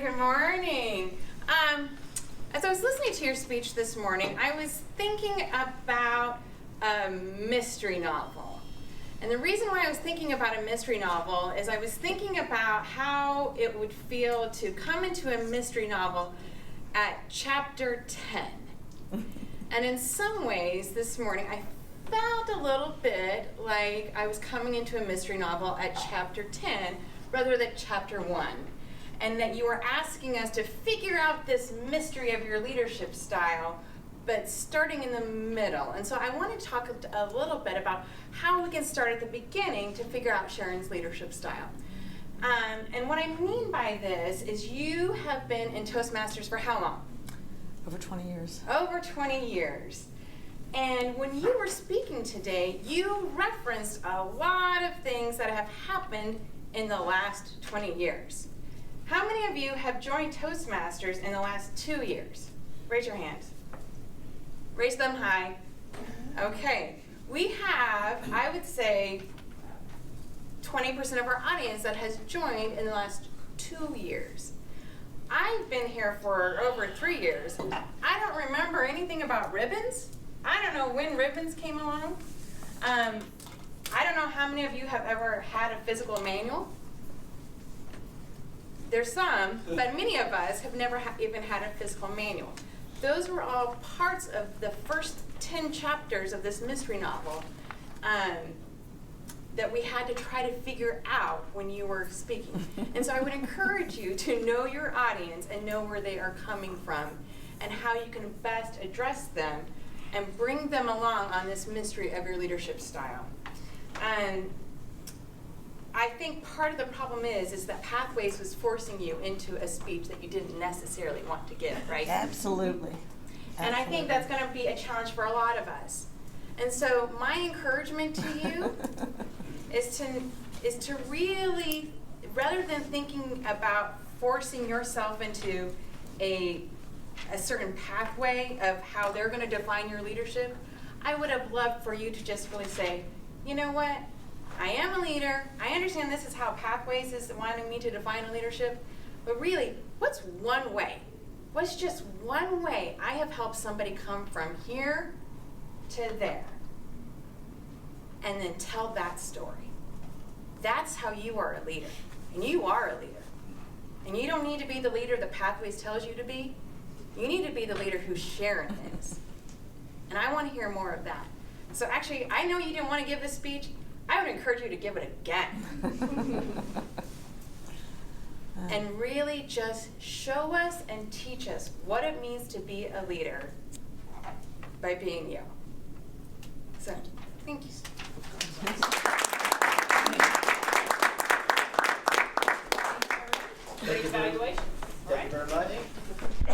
Good morning. As I was listening to your speech this morning, I was thinking about a mystery novel. And the reason why I was thinking about a mystery novel is I was thinking about how it would feel to come into a mystery novel at chapter 10. And in some ways this morning I felt a little bit like I was coming into a mystery novel at chapter 10 rather than chapter 1. And that you were asking us to figure out this mystery of your leadership style, but starting in the middle. And so I want to talk a little bit about how we can start at the beginning to figure out Sharon's leadership style. And what I mean by this is you have been in Toastmasters for how long? Over 20 years. Over 20 years. And when you were speaking today, you referenced a lot of things that have happened in the last 20 years. How many of you have joined Toastmasters in the last 2 years? Raise your hands. Raise them high. Okay. We have, I would say, 20% of our audience that has joined in the last 2 years. I've been here for over 3 years. I don't remember anything about ribbons. I don't know when ribbons came along. I don't know how many of you have ever had a physical manual. There's some, but many of us have never even had a physical manual. Those were all parts of the first 10 chapters of this mystery novel that we had to try to figure out when you were speaking. And so I would encourage you to know your audience and know where they are coming from and how you can best address them and bring them along on this mystery of your leadership style. And I think part of the problem is that Pathways was forcing you into a speech that you didn't necessarily want to give, right? Absolutely. And I think that's going to be a challenge for a lot of us. And so my encouragement to you is to really, rather than thinking about forcing yourself into a certain pathway of how they're going to define your leadership, I would have loved for you to just really say, you know what? I am a leader. I understand this is how Pathways is wanting me to define a leadership, but really, what's one way? What's just one way I have helped somebody come from here to there? And then tell that story. That's how you are a leader. And you are a leader. And you don't need to be the leader that Pathways tells you to be. You need to be the leader who Sharon is. And I want to hear more of that. So actually, I know you didn't want to give this speech. I would encourage you to give it again. And really just show us and teach us what it means to be a leader by being you. So, thank you. Great evaluation. Thank you very much.